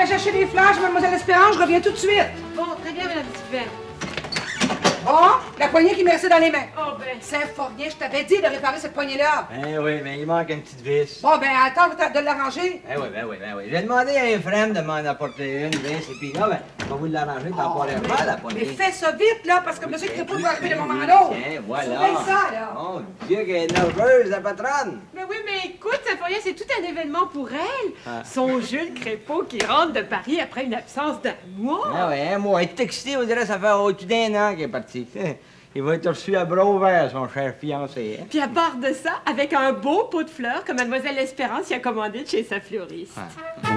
aller chercher des fleurs chez Mademoiselle Espérance, je reviens tout de suite. Bon, très bien, Madame Sylvain. Bon, la poignée qui me restait dans les mains. Oh, ben. Saint-Fornien, je t'avais dit de réparer cette poignée-là. Ben oui, mais il manque une petite vis. Bon, ben attends de l'arranger. Ben oui. J'ai demandé à Ephraim de m'en apporter une vis, et puis là, ben, on va vous l'arranger, t'en pas l'air mal, la Mais poignée. fais ça vite, là, parce que M. Crépeau doit arriver d'un moment à l'autre. Tiens, voilà. Surveille ça, là. Mon Dieu, qu'elle est nerveuse, la patronne. Mais oui, mais écoute, Saint-Fornien, c'est tout un événement pour elle. Ah. Son Jules Crépeau qui rentre de Paris après une absence d'un mois. Ah ouais, moi, être excité, on dirait que ça fait au-dessus d'un an qu'il est parti. Il va être reçu à bras ouverts, son cher fiancé. Hein? Puis à part de ça, avec un beau pot de fleurs que Mademoiselle Espérance y a commandé de chez sa fleuriste. Ah.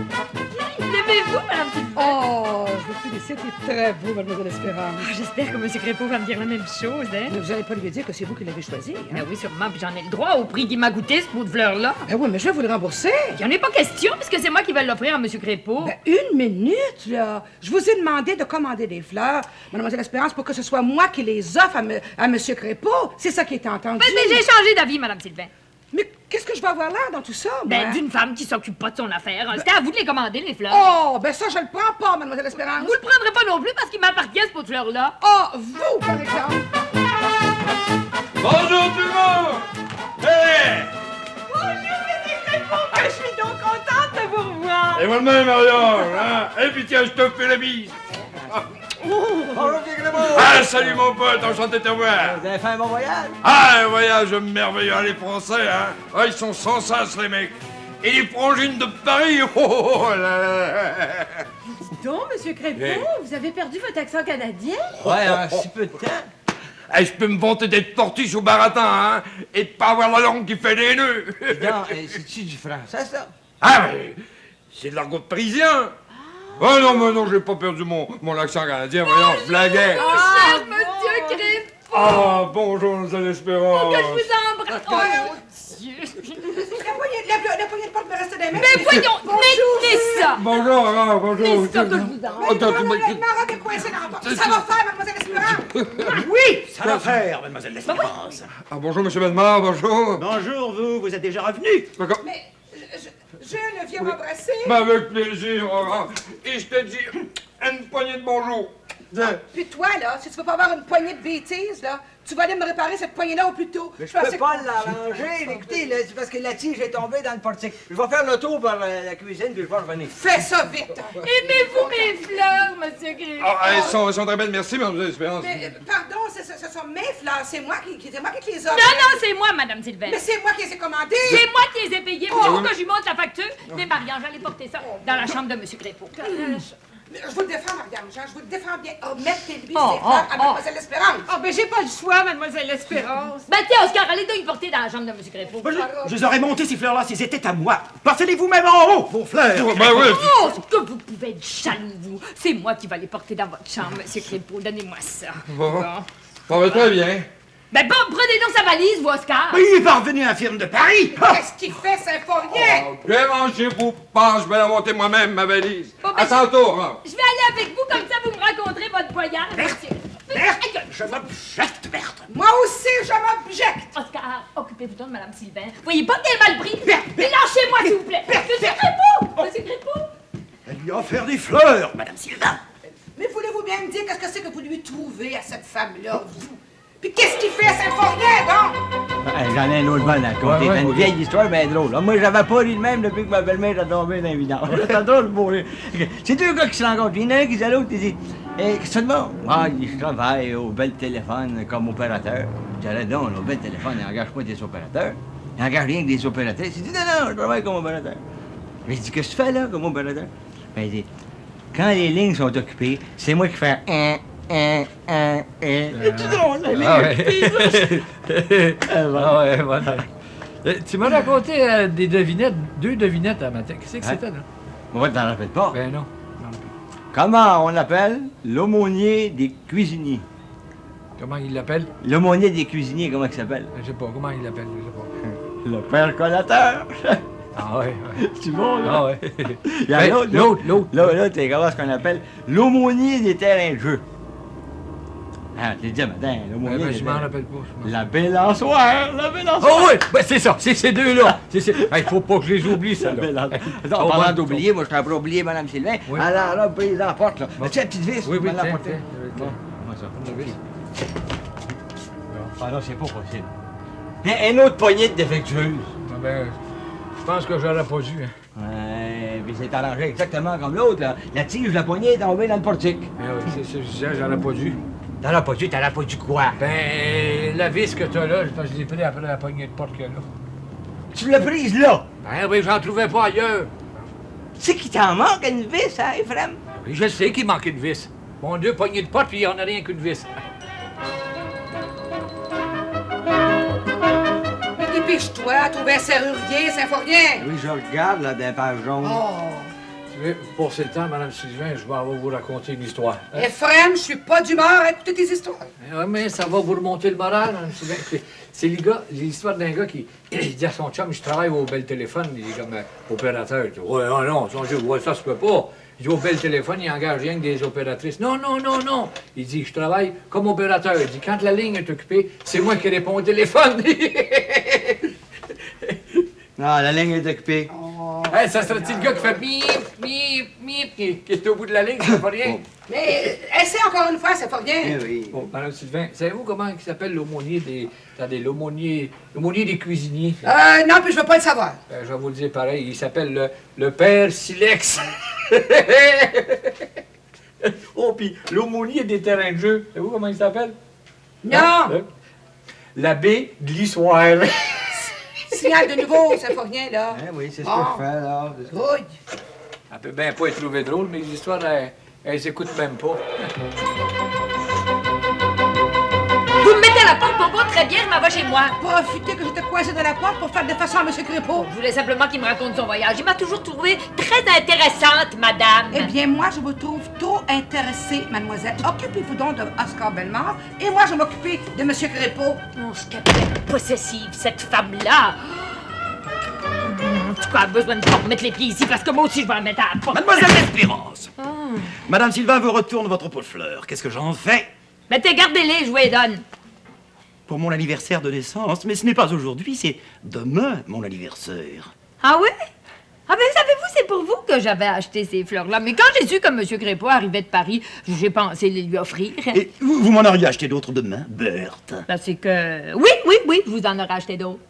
L'aimez-vous, Madame Sylvain? Oh, je vous félicite, il est très beau, Mademoiselle Espérance. J'espère que M. Crépeau va me dire la même chose, hein? Mais vous n'allez pas lui dire que c'est vous qui l'avez choisi, hein? Ben oui, sûrement, puis j'en ai le droit au prix qu'il m'a coûté, ce pot de fleurs-là. Ben oui, mais je vais vous le rembourser. Il n'y en a pas question, puisque c'est moi qui vais l'offrir à M. Crépeau. Ben, une minute, là. Je vous ai demandé de commander des fleurs, Mademoiselle Espérance, pour que ce soit moi qui les offre à Monsieur Crépeau. C'est ça qui est entendu. Mais j'ai changé d'avis, Madame Sylvain. Mais qu'est-ce que je vais avoir l'air dans tout ça, moi? Ben, d'une femme qui s'occupe pas de son affaire. C'était à vous de les commander, les fleurs. Oh, ben ça, je le prends pas, Mademoiselle Espérance. Vous le prendrez pas non plus parce qu'il m'appartient, ce pot de fleurs-là. Oh, vous, par exemple. Bonjour tout le monde! Hey! Bonjour, M. Crépeau, que je suis donc contente de vous revoir. Et moi-même, Marion, hein? Et puis tiens, je te fais la bise. Bonjour, Pierre Crépeau. Ah, salut mon pote, enchanté de te voir. Vous avez fait un bon voyage? Ah, un voyage merveilleux, les Français, hein? Ah, ils sont sans sas, les mecs. Et les frangines de Paris, oh là là. Donc, M. Crépeau, Hey. vous avez perdu votre accent canadien? Ouais, en si peu de temps. Ah, je peux me vanter d'être fortiche au baratin, hein? Et de pas avoir la langue qui fait des nœuds. Non, c'est-tu du français, ça? Ah, mais c'est de l'argot parisien. Ah non, mais non, j'ai pas perdu mon accent canadien, voyons, je blaguais. Cher Monsieur Crépeau, Ah, bonjour, Mademoiselle Espérance. que je vous embrasse. Oh, mon Dieu. La poignée de porte me restait dans les mains. Mais voyons, mettez ça. Bonjour, bonjour. Mais ça que je vous embrasse. Attends, tu m'as- M'arrête de coincer dans la porte. Ça va faire, Mademoiselle Espérance. Oui, ça va faire, mademoiselle L'Espérance. Ah, bonjour, monsieur Bellemare, bonjour. Bonjour, vous êtes déjà revenu. D'accord. Mais je ne viens m'embrasser. Mais avec plaisir. Et je te dis une poignée de bonjour. Puis toi, là, si tu veux pas avoir une poignée de bêtises, là, tu vas aller me réparer cette poignée-là au plus tôt. Mais je pensais peux pas que- l'arranger. Écoutez, là, c'est parce que la tige est tombée dans le portique. Je vais faire le tour par la cuisine, puis je vais revenir. Fais ça vite. Aimez-vous mes fleurs, Monsieur Crépeau? Ah, elles sont très belles, merci, mademoiselle Espérance. Mais, pardon, ce sont mes fleurs. C'est moi qui les ai. Non, c'est moi, Madame Sylvain. Mais c'est moi qui les ai commandées. C'est moi qui les ai payés. Voulez-vous que je lui montre la facture? Mais Marianne, j'allais porter ça dans la chambre de M. Crépeau. Je vous le défends, Marianne Jean. Je vous le défends bien. Oh, mettez-lui ces Oh, fleurs à oh, Mademoiselle Espérance. Oh, ben j'ai pas le choix, Mademoiselle Espérance. Ben tiens, Oscar, allez donc y porter dans la chambre de M. Crépeau. Je les aurais montés, ces fleurs-là, s'ils étaient à moi. Portez-les vous-même en haut, vos fleurs. Ben oui. Oh, ce que vous pouvez être jaloux, vous. C'est moi qui vais les porter dans votre chambre, M. Crépeau. Donnez-moi ça. Bon, ben, très bien. Ben bon, prenez donc sa valise, vous, Oscar. Mais il est parvenu un film de Paris. Qu'est-ce qu'il fait, Saint-Fornien? Dérangez-vous pas, je vais la monter moi-même, ma valise. Bon, ben, À tantôt, hein. Je vais aller avec vous, comme ça vous me raconterez votre voyage, monsieur. Berthe, Aïe, je m'objecte, Berthe. Moi aussi, je m'objecte. Oscar, occupez-vous donc de Mme Sylvain. Voyez pas qu'elle est mal pris. Mais lâchez-moi, s'il vous plaît. Monsieur Crépeau! Monsieur Crépeau! Elle lui a offert des fleurs, madame Sylvain. Mais voulez-vous bien me dire qu'est-ce que c'est que vous lui trouvez à cette femme-là, vous? Puis qu'est-ce qu'il fait à Saint-Fornien, donc? J'en ai une autre bonne à côté. Ouais, C'est une ouais. vieille histoire bien drôle. Moi, j'avais pas ri de même depuis que ma belle-mère est tombée dans les vidanges. C'est drôle pour rire. C'est deux gars qui se rencontrent. Il y en a un qui dit à l'autre, il dit qu'est-ce que tu fais de bon? Ah, je travaille au bel téléphone comme opérateur. Je dis, non, au bel téléphone, il n'engage pas des opérateurs. Il n'engage rien que des opérateurs. Il dit, non, je travaille comme opérateur. Mais je dis, qu'est-ce que tu fais là comme opérateur? Ben, il dit, quand les lignes sont occupées, c'est moi qui fais C'est drôle, la ligne Ah occupée, ouais. Ah ouais, voilà. Tu m'as raconté des devinettes, 2 devinettes à matin. Qu'est-ce que c'était, là? Moi, t'en rappelles pas. Ben non. Comment on l'appelle l'aumônier des cuisiniers? Comment il l'appelle? L'aumônier des cuisiniers, comment il s'appelle? Je sais pas. Comment il l'appelle? Je sais pas. Le père collateur. Ah ouais, ouais. C'est bon, là? Ah ouais. Il y a Ben, l'autre. L'autre, c'est comment ce qu'on appelle l'aumônier des terrains de jeu. Ah, t'es dit matin, le Eh moyen. ben, je m'en rappelle pas. La balançoire, la balançoire. Oh oui, ben, c'est ça, c'est ces deux-là. Il faut pas que je les oublie, ça. Non, en parlant d'oublier, moi, je t'ai pas oublié, Mme Sylvain. Oui. Alors, là, prise dans la porte, là. As-tu la petite vis? Oui, oui, Tu m'as tiens, l'apporté? tiens. Comment ça? Une vis. Ah non, c'est pas possible. Un autre poignée de défectueuse. Ah ben, je pense que j'aurais pas dû. Hein. Ouais, puis c'est arrangé exactement comme l'autre, là. La tige de la poignée est tombée dans le portique. Ah oui, c'est ça que je disais, j'aurais pas dû. T'en as pas dû quoi? Ben, la vis que t'as là, je l'ai pris après la poignée de porte que là. Tu l'as prise là? Ben oui, j'en trouvais pas ailleurs. Tu sais qu'il t'en manque une vis, hein, Ephraim? Oui, je sais qu'il manquait une vis. Bon, 2 poignées de porte, puis il n'y en a rien qu'une vis. Mais dépêche-toi, trouver un serrurier, Symphorien. Oui, je regarde, là, d'un page jaune. Oh. Tu veux, pour passer le temps, Mme Sylvain, je vais aller vous raconter une histoire. Ephraim, je suis pas d'humeur à écouter tes histoires. Oui, mais ça va vous remonter le moral, Mme Sylvain. C'est l'histoire d'un gars qui il dit à son chum, je travaille au bel téléphone, il est comme opérateur. Il dit, ouais, non, ça se peut pas. Il dit, au bel téléphone, il engage rien que des opératrices. Non. Il dit, je travaille comme opérateur. Il dit, quand la ligne est occupée, c'est moi qui réponds au téléphone. Non, la ligne est occupée. Hey, ça serait-il le gars qui fait mip, qui est au bout de la ligne, ça fait rien? Mais essaie encore une fois, Symphorien. Oui. Bon, Mme Sylvain, savez-vous comment il s'appelle l'aumônier des... Attendez, l'aumônier des cuisiniers? Non, puis je veux pas le savoir. Je vais vous le dire pareil, il s'appelle le père Silex. Oh, puis l'aumônier des terrains de jeu, savez-vous comment il s'appelle? Non. L'abbé de l'histoire. Signal de nouveau, Symphorien, là. Oui, c'est ce Bon. que je fais, là. Rouille. Elle peut bien pas être trouvée drôle, mais les histoires, elles s'écoutent même pas. Vous me mettez à la porte, Bobo, très bien, je m'en vais chez moi. Profitez que j'étais coincé dans la porte pour faire des façons à M. Crépeau. Je voulais simplement qu'il me raconte son voyage. Il m'a toujours trouvée très intéressante, madame. Eh bien, moi, je vous trouve trop intéressée, mademoiselle. Occupez-vous donc de Oscar Bellemare, et moi, je vais m'occuper de M. Crépeau. Oh, ce qu'elle est possessive, cette femme-là. En tout cas, elle a besoin de pas remettre les pieds ici, parce que moi aussi, je vais la mettre à la porte. Mademoiselle Espérance. Madame Sylvain vous retourne votre pot de fleurs. Qu'est-ce que j'en fais? Mettez, gardez-les, je vous les donne. Pour mon anniversaire de naissance, mais ce n'est pas aujourd'hui, c'est demain mon anniversaire. Ah oui? Ah ben, savez-vous, c'est pour vous que j'avais acheté ces fleurs-là. Mais quand j'ai su que M. Crépeau arrivait de Paris, j'ai pensé les lui offrir. Et vous m'en auriez acheté d'autres demain, Berthe? Ben, c'est que... Oui, je vous en aurais acheté d'autres.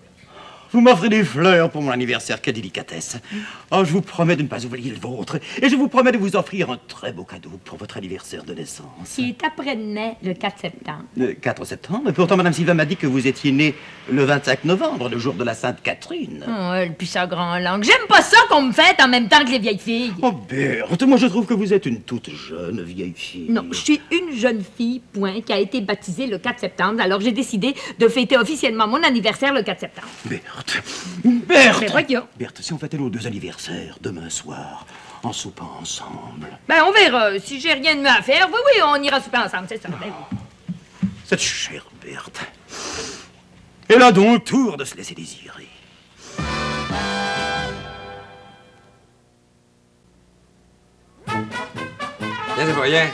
Vous m'offrez des fleurs pour mon anniversaire, quelle délicatesse. Oh, je vous promets de ne pas oublier le vôtre. Et je vous promets de vous offrir un très beau cadeau pour votre anniversaire de naissance. Qui est après-demain, le 4 septembre. Le 4 septembre. Et pourtant, Madame Sylvain m'a dit que vous étiez né le 25 novembre, le jour de la Sainte Catherine. Oh, elle pisse sa grande langue. J'aime pas ça qu'on me fête en même temps que les vieilles filles. Oh, Berthe, moi je trouve que vous êtes une toute jeune vieille fille. Non, je suis une jeune fille, point, qui a été baptisée le 4 septembre. Alors j'ai décidé de fêter officiellement mon anniversaire le 4 septembre. Berthe, Mais voyons. Berthe, si on fêtait nos 2 anniversaires demain soir, en soupant ensemble. Ben, on verra. Si j'ai rien de mieux à faire, oui, on ira souper ensemble, c'est ça. Ben oui. Cette chère Berthe. Elle a donc tour de se laisser désirer. Tiens, c'est pas rien.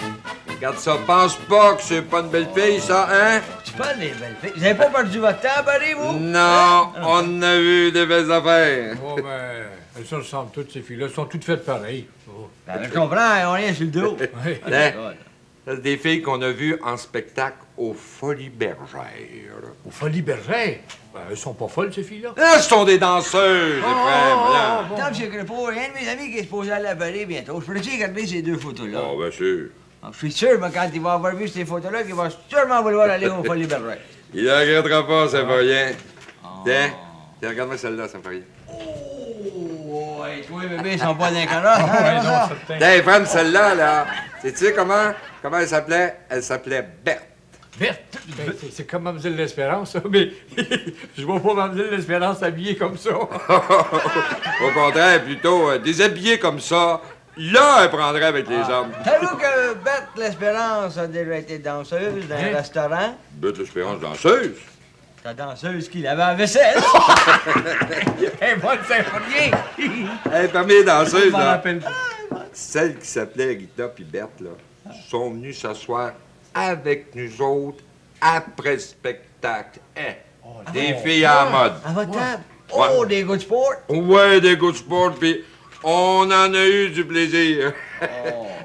Regarde ça, pense pas que c'est pas une belle fille, ça, hein? Tu parles des belles filles. Vous avez pas perdu votre temps, Paris, vous? Non, on a vu des belles affaires. Oh, ben, elles se ressemblent toutes, ces filles-là. Elles sont toutes faites pareilles. Oh. Ben, je comprends, elles ont rien sur le dos. Oui. Hein? C'est des filles qu'on a vues en spectacle aux Folies Bergères. Aux Folies Bergères? Ben, elles sont pas folles, ces filles-là. Là, ce sont des danseuses, frère. Attends, M. Crépeau, un de mes amis qui est supposé aller à Paris bientôt. Je peux-tu regarder ces 2 photos-là? Oh, bien sûr. Je suis sûr, moi, quand il va avoir vu ces photos-là, qu'il va sûrement vouloir aller au Folie Bergère. Il ne regrettera pas, ça me fait rien. Tiens, regarde-moi celle-là, ça me fait rien. Oh, ouais, toi, bébé, ils sont pas d'un canard. Tiens, prends celle-là, là. Sais-tu comment elle s'appelait? Elle s'appelait Berthe. Berthe! Ben, c'est comme Mademoiselle l'Espérance, ça, mais je vois pas Mademoiselle l'Espérance habillée comme ça. Au contraire, plutôt déshabillée comme ça. Là, elle prendrait avec les hommes. Savez-vous que Berthe l'Espérance a déjà été danseuse dans un restaurant? Berthe l'Espérance danseuse. Ta danseuse qui lavait la vaisselle. Elle est bonne symphonie! Hey, parmi les danseuses, Je m'en là, rappelle pas. celles qui s'appelaient Rita puis Berthe, là, sont venues s'asseoir avec nous autres après le spectacle. Des filles en mode. À votre table? Ouais. Oh, des gars de sport? Ouais, des goûts de sport, puis on en a eu du plaisir.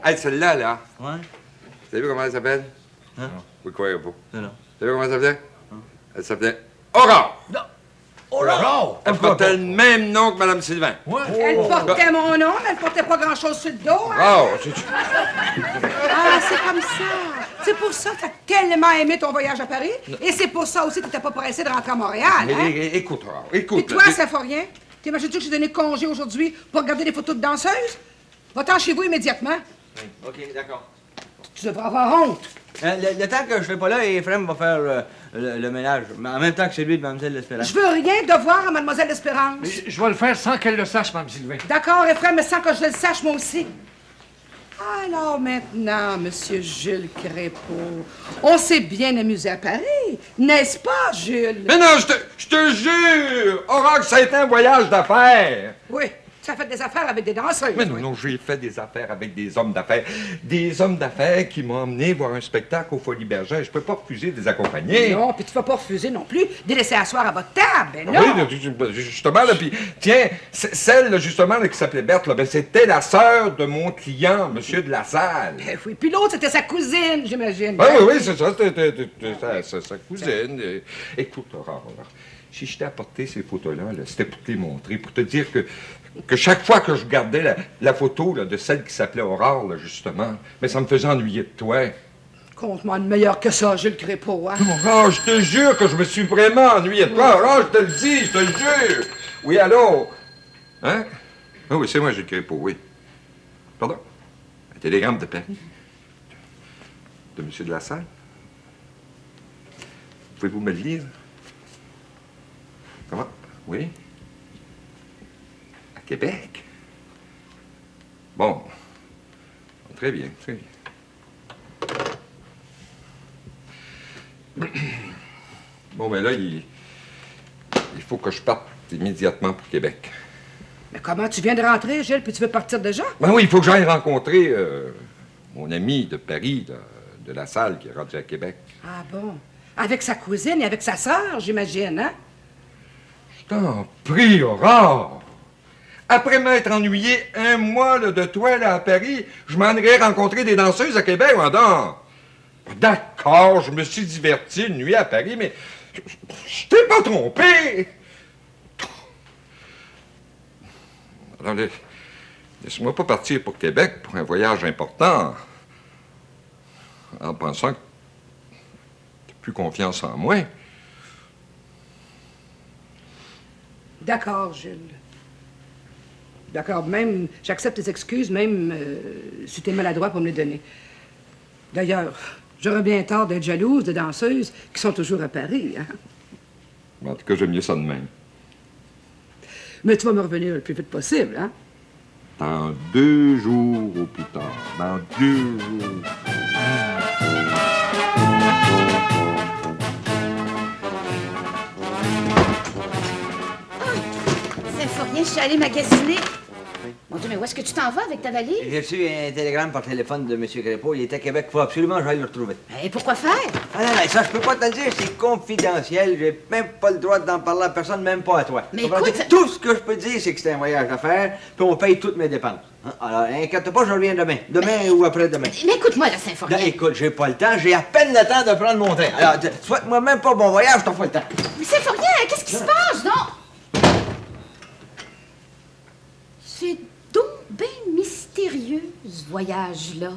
Hey, celle-là, là, Ouais? vous savez comment elle s'appelle? Hein? Vous ne croyez pas. Non. Vous savez comment elle s'appelait? Elle s'appelait Aurore. Oh là! Elle portait le même nom que Mme Sylvain. Elle portait mon nom, mais elle portait pas grand-chose sur le dos. Hein? Oh, Ah, c'est comme ça. C'est pour ça que t'as tellement aimé ton voyage à Paris. Et c'est pour ça aussi que t'étais pas pressé de rentrer à Montréal. Hein? écoute, Aurore, Et écoute. toi, Symphorien, t'imagines-tu que j'ai donné congé aujourd'hui pour regarder des photos de danseuses? Va-t'en chez vous immédiatement. OK, d'accord. Tu devrais avoir honte. Le temps que je serai pas là, Ephraim va faire le ménage. Mais en même temps que celui de Mlle L'Espérance. Je veux rien devoir à Mademoiselle Espérance. Je vais le faire sans qu'elle le sache, Mme Sylvain. D'accord, Ephraim, mais sans que je le sache, moi aussi. Alors maintenant, Monsieur Jules Crépeau, on s'est bien amusé à Paris, n'est-ce pas, Jules? Mais non, je te jure, Aurore, que ça a été un voyage d'affaires. Oui, tu as fait des affaires avec des danseuses. Mais non, j'ai fait des affaires avec des hommes d'affaires. Des hommes d'affaires qui m'ont emmené voir un spectacle au Folies Bergère. Je peux pas refuser de les accompagner. Non, puis tu vas pas refuser non plus de laisser asseoir à votre table, ben non. Oui, justement, là, puis tiens, celle, là, justement, là, qui s'appelait Berthe, là, ben, c'était la sœur de mon client, Monsieur de la Salle. Ben oui, puis l'autre, c'était sa cousine, j'imagine. Oui, c'est ça, c'était sa cousine. Écoute, Aurore, si je t'ai apporté ces photos-là, là, c'était pour te les montrer, pour te dire que chaque fois que je regardais la photo là, de celle qui s'appelait Aurore, là, justement, mais ça me faisait ennuyer de toi. Conte-moi de meilleur que ça, Jules Crépeau, hein? Aurore, je te jure que je me suis vraiment ennuyé de toi. Aurore, je te le dis, je te le jure. Oui, allô? Hein? Ah oui, c'est moi, Jules Crépeau, oui. Pardon? Un télégramme de Paris. De Monsieur de la Salle? Pouvez-vous me le lire? Comment? Oui? À Québec? Bon. Très bien, très bien. Bon, ben là, il faut que je parte immédiatement pour Québec. Mais comment tu viens de rentrer, Gilles, puis tu veux partir déjà? Ben oui, il faut que j'aille rencontrer mon ami de Paris, de la Salle, qui est rendu à Québec. Ah bon? Avec sa cousine et avec sa sœur, j'imagine, hein? Je t'en prie, Aurore! Après m'être ennuyé un mois là, de toi là, à Paris, je m'en irais rencontrer des danseuses à Québec, madame. D'accord, je me suis diverti une nuit à Paris, mais je t'ai pas trompé. Alors, laisse-moi pas partir pour Québec pour un voyage important en pensant que t'as plus confiance en moi. D'accord, Jules. D'accord, même, j'accepte tes excuses, même si t'es maladroit pour me les donner. D'ailleurs, j'aurais bien tort d'être jalouse de danseuses qui sont toujours à Paris, hein? En tout cas, j'aime mieux ça de même. Mais tu vas me revenir le plus vite possible, hein? Dans 2 jours au plus tard. Dans 2 jours. Symphorien, je suis allée magasiner. Mon Dieu, mais où est-ce que tu t'en vas avec ta valise? J'ai reçu un télégramme par téléphone de M. Crépeau. Il était à Québec. Il faut absolument que j'aille le retrouver. Et pourquoi faire? Ah non, ça, je peux pas te le dire. C'est confidentiel. J'ai même pas le droit d'en parler à personne, même pas à toi. Mais Comprends-tu? écoute, Tout ce que je peux te dire, c'est que c'est un voyage d'affaires, puis on paye toutes mes dépenses. Hein? Alors, inquiète pas, je reviens demain. Demain ou après-demain. Mais écoute-moi, la Symphorien. Là, écoute, j'ai pas le temps. J'ai à peine le temps de prendre mon train. Alors, souhaite-moi même pas bon voyage, je t'en fous le temps. Mais Symphorien, qu'est-ce qui se passe, non? C'est donc bien mystérieux, ce voyage-là.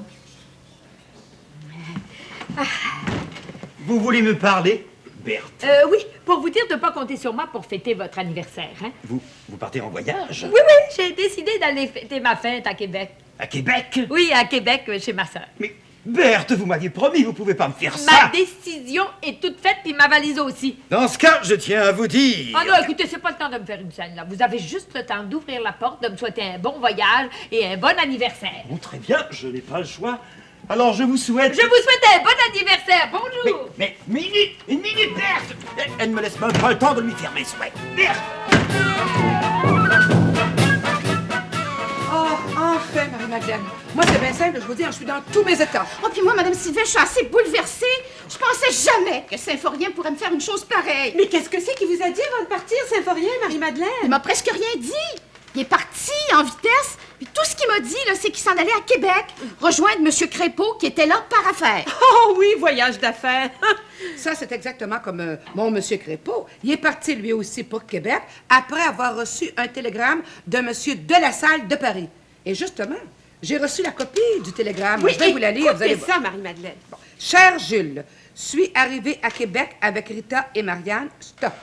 Vous voulez me parler, Berthe? Oui, pour vous dire de ne pas compter sur moi pour fêter votre anniversaire, hein? Vous partez en voyage? Oui, j'ai décidé d'aller fêter ma fête à Québec. À Québec? Oui, à Québec, chez ma sœur. Mais Berthe, vous m'aviez promis, vous pouvez pas me faire Ma ça! décision est toute faite, puis ma valise aussi. Dans ce cas, je tiens à vous dire... Ah non, écoutez, c'est pas le temps de me faire une scène, là. Vous avez juste le temps d'ouvrir la porte, de me souhaiter un bon voyage et un bon anniversaire. Bon, très bien, je n'ai pas le choix. Alors, je vous souhaite... Je vous souhaite un bon anniversaire. Bonjour. Mais, une minute, Berthe! Elle ne me laisse même pas le temps de lui faire mes souhaits. Berthe! Oh, parfait, Marie-Madeleine. Moi, c'est bien simple, je vous dis, je suis dans tous mes états. Oh, puis moi, Madame Sylvain, je suis assez bouleversée. Je pensais jamais que Symphorien pourrait me faire une chose pareille. Mais qu'est-ce que c'est qu'il vous a dit avant de partir, Symphorien, Il Marie-Madeleine? m'a presque rien dit. Il est parti en vitesse. Puis tout ce qu'il m'a dit, là, c'est qu'il s'en allait à Québec rejoindre M. Crépeau qui était là par affaire. Oh oui, voyage d'affaires. Ça, c'est exactement comme mon monsieur Crépeau. Il est parti, lui aussi, pour Québec après avoir reçu un télégramme de monsieur Delassalle de Paris. Et justement, j'ai reçu la copie du télégramme. Oui, je vais vous la lire. Vous allez écoutez ça, Marie-Madeleine. Bon. Cher Jules, suis arrivé à Québec avec Rita et Marianne. Stop.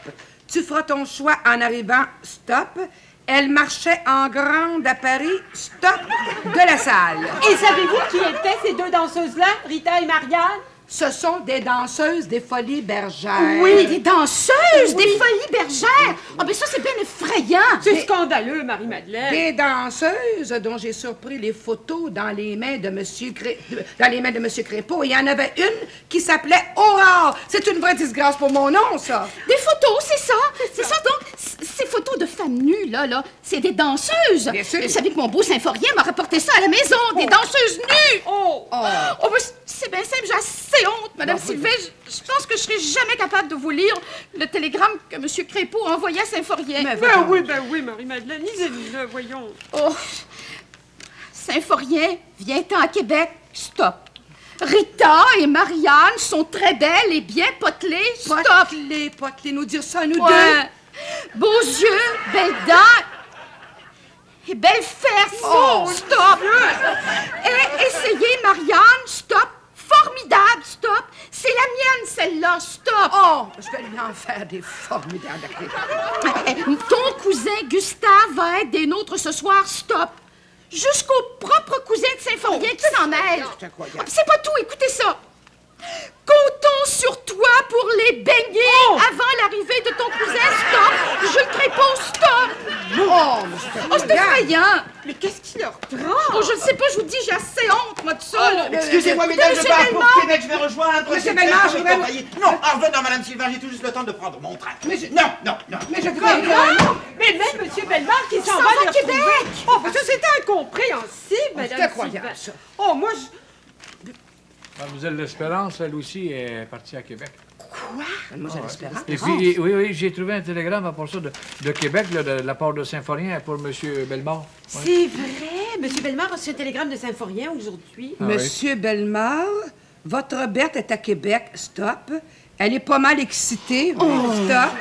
Tu feras ton choix en arrivant. Stop. Elle marchait en grande à Paris. Stop. Delassalle. Et savez-vous qui étaient ces deux danseuses-là, Rita et Marianne? Ce sont des danseuses des Folies Bergères. Oui, des danseuses, des Folies Bergères. Ah, ben ça, c'est bien effrayant. C'est scandaleux, Marie-Madeleine. Des danseuses dont j'ai surpris les photos dans les mains de Monsieur Crépeau. Il y en avait une qui s'appelait Aurore. C'est une vraie disgrâce pour mon nom, ça. Des photos, c'est ça. C'est ça, donc, ces photos de femmes nues, là, c'est des danseuses. Bien sûr. Vous savez que mon beau Symphorien m'a rapporté ça à la maison, des danseuses nues. Oh! Oh, ben, c'est bien simple, j'ai assez honte, Madame Sylvain. Je pense que je serai jamais capable de vous lire le télégramme que M. Crépeau a envoyé à Symphorien. Ben oui, Marie-Madeleine, lisez-le, voyons. Oh, Symphorien, viens-t'en à Québec, stop. Rita et Marianne sont très belles et bien potelées, stop. Potelées, nous dire ça, nous Ouais. Beaux yeux, belles dents et belles fesses, stop. Et essayez, Marianne, stop. Formidable, stop. C'est la mienne, celle-là, stop. Oh, je vais lui en faire des formidables. Ton cousin Gustave va être des nôtres ce soir, stop. Jusqu'au propre cousin de Symphorien qui s'en mêle. C'est incroyable. Ah, c'est pas tout, écoutez ça. Comptons sur toi pour les baigner avant l'arrivée de ton cousin, stop. Jules Crépeau, stop. Oh, c'est effrayant. Mais qu'est-ce qui leur prend? Oh, je ne sais pas, je vous dis, j'ai assez honte, moi, de ça. là. Excusez-moi, mesdames, je Monsieur pars Bellemare. pour Québec, je vais rejoindre... Monsieur cette Bellemare, femme je voudrais- compagnie. Non, en revenant, Madame Sylvain, j'ai tout juste le temps de prendre mon train. Mais je- Non. Mais je voudrais... Mais même M. Bellemare qui s'en s'en va va les à Québec. retrouver. Oh, parce que c'était incompréhensible, Madame C'est incroyable, Sylvain. ça. Oh, moi, Mademoiselle L'Espérance, elle aussi, est partie à Québec. Mademoiselle Espérance. Et puis, oui, j'ai trouvé un télégramme à part ça de Québec, là, de la part de Symphorien pour M. Bellemare. Ouais. c'est vrai. M. Bellemare a reçu un télégramme de Symphorien aujourd'hui. Ah oui. Monsieur Bellemare, votre Berthe est à Québec. Stop. Elle est pas mal excitée. Stop.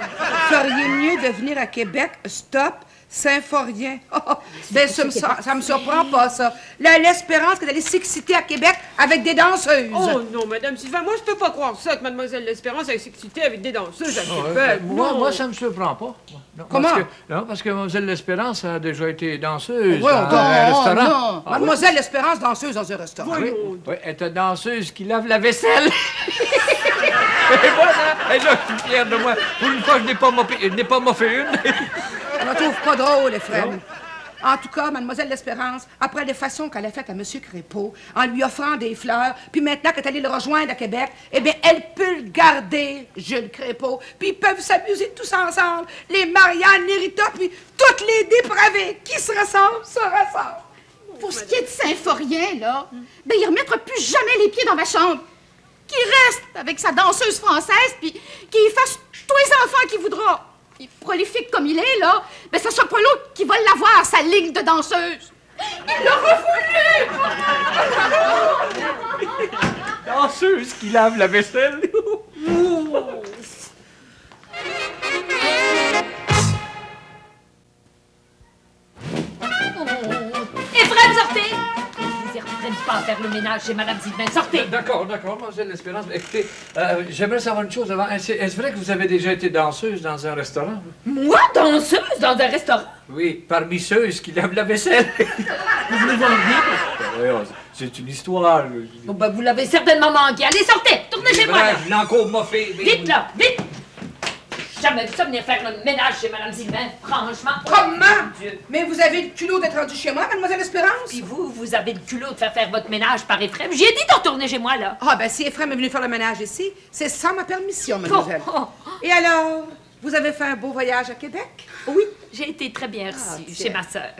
Feriez mieux de venir à Québec. Stop. Symphorien. Oh, ben, ça me surprend pas, ça. L'Espérance qu'elle allait s'exciter à Québec avec des danseuses. Oh non, Madame Sylvain, moi, je peux pas croire ça, que Mademoiselle L'Espérance a s'exciter avec des danseuses à Québec. Non. Moi, ça me surprend pas. Non, Comment? Parce que Mademoiselle L'Espérance a déjà été danseuse Oui, dans un restaurant. non. Mademoiselle L'Espérance, danseuse dans un restaurant. Oui, elle était danseuse qui lave la vaisselle. Et voilà, elle là, je suis fier de moi. Pour une fois, je n'ai pas moffé une. Je la trouve pas drôle, Ephraim. En tout cas, Mademoiselle L'Espérance, après les façons qu'elle a faites à M. Crépeau, en lui offrant des fleurs, puis maintenant qu'elle est allée le rejoindre à Québec, eh bien, elle peut le garder, Jules Crépeau, puis ils peuvent s'amuser tous ensemble, les Marianne, les Rita, puis toutes les dépravées qui se ressemblent, se ressemblent. Pour ce qui est de Symphorien, là, ben, il remettra plus jamais les pieds dans ma chambre. Qu'il reste avec sa danseuse française, puis qu'il fasse tous les enfants qu'il voudra. Puis prolifique comme il est, là, ben, ça sera pas l'autre qui va l'avoir, sa ligne de danseuse. Il l'aura voulu! Danseuse qui lave la vaisselle. Ephraim, sortez! Vous y reprennent pas à faire le ménage chez Madame Sylvain. Sortez! D'accord, Mademoiselle L'Espérance. Écoutez, j'aimerais savoir une chose avant. Est-ce vrai que vous avez déjà été danseuse dans un restaurant? Moi, danseuse dans un restaurant? Oui, parmi ceux qui lavent la vaisselle. Vous voulez voir vite? C'est une histoire. Bon, ben, vous l'avez certainement manqué. Allez, sortez! Tournez chez moi, là! Je l'ai encore moffé. Vite, là! Vite! Jamais vu ça venir faire le ménage chez Madame Sylvain, franchement. Comment? Mon Dieu. Mais vous avez le culot d'être rendu chez moi, Mademoiselle Espérance? Puis vous avez le culot de faire votre ménage par Ephraim. J'ai dit de retourner chez moi, là. Ah, ben si Ephraim est venu faire le ménage ici, c'est sans ma permission, mademoiselle. Oh, Et alors, vous avez fait un beau voyage à Québec? Oui, j'ai été très bien reçue tiens. chez ma sœur.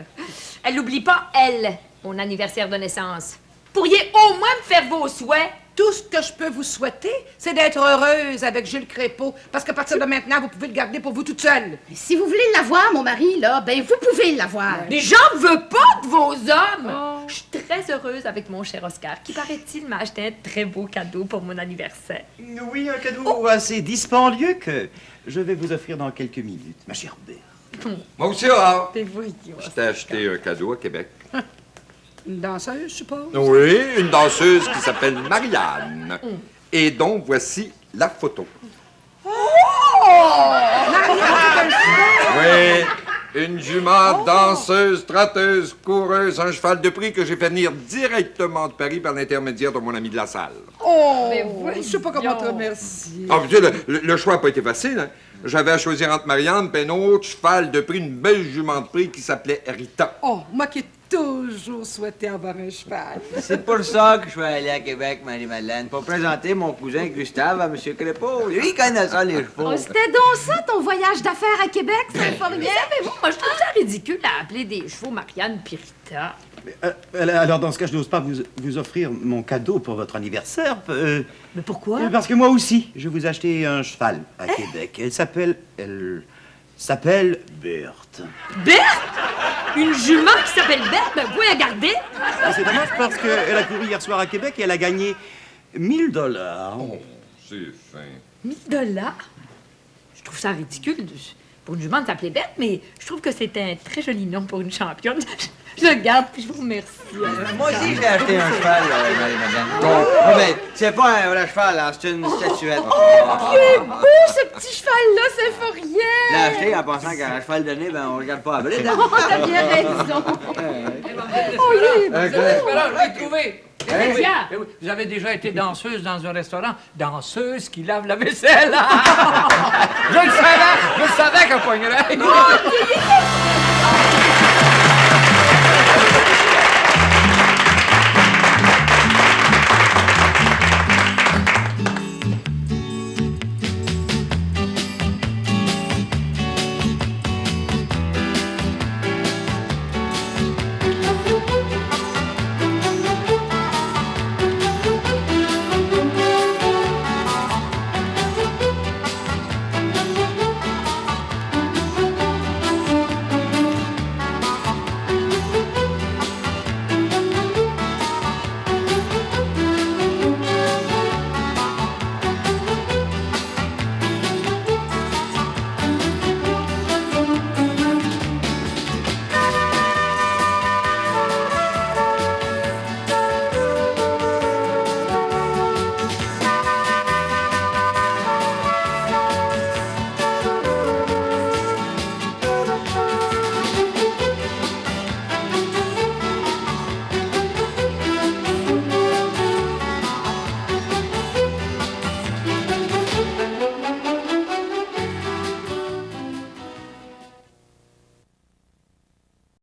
Elle n'oublie pas, elle, mon anniversaire de naissance. Pourriez au moins me faire vos souhaits? Tout ce que je peux vous souhaiter, c'est d'être heureuse avec Jules Crépeau, parce qu'à partir de maintenant, vous pouvez le garder pour vous toute seule. Si vous voulez l'avoir, mon mari, là, ben vous pouvez l'avoir. Mais j'en veux pas de vos hommes! Je suis très heureuse avec mon cher Oscar, qui paraît-il m'a acheté un très beau cadeau pour mon anniversaire. Oui, un cadeau assez dispendieux que je vais vous offrir dans quelques minutes, ma chère Berthe. Moi aussi, Aurore. Mais voyons. Je t'ai acheté un cadeau à Québec. Une danseuse, je suppose? Oui, une danseuse qui s'appelle Marianne. Et dont voici la photo. Oui, une jument danseuse, trotteuse, coureuse, un cheval de prix que j'ai fait venir directement de Paris par l'intermédiaire de mon ami de la salle. Mais je sais pas comment te remercier. Ah, tu sais, le choix n'a pas été facile, hein. J'avais à choisir entre Marianne et un autre cheval de prix, une belle jument de prix qui s'appelait Rita. Oh, moi qui ai toujours souhaité avoir un cheval. C'est pour ça que je suis allé à Québec, Marie-Madeleine, pour présenter mon cousin Gustave à M. Crépeau. Lui, il connaît ça, les chevaux. Oh, c'était donc ça, ton voyage d'affaires à Québec, Saint-Forien? Mais bon, moi, je trouve ça ridicule à appeler des chevaux Marianne Pirita. Alors, dans ce cas, je n'ose pas vous offrir mon cadeau pour votre anniversaire. Mais pourquoi? Parce que moi aussi, je vous ai acheté un cheval à Québec. Elle s'appelle Berthe. Berthe? Une jument qui s'appelle Berthe? Ben, vous pouvez la garder? C'est dommage parce qu'elle a couru hier soir à Québec et elle a gagné 1 000 $. Oh, c'est fin. 1 000 $? Je trouve ça ridicule pour une jument de s'appeler Berthe, mais je trouve que c'est un très joli nom pour une championne. Je le garde, puis je vous remercie. Moi aussi, j'ai acheté un cheval, Marie-Madeleine. Bon, mais c'est pas un vrai cheval, hein, c'est une statuette. Il est beau, ce petit cheval-là, Saint-Forien! Je l'ai acheté en pensant qu'un cheval donné, ben, on regarde pas à bride. Oh, t'as bien raison. Oh, il est beau. Alors, je l'ai trouvé. Qu'est-ce qu'il y a? Eh oui, vous avez déjà été danseuse dans un restaurant? Danseuse qui lave la vaisselle? Je le savais qu'elle poignerait.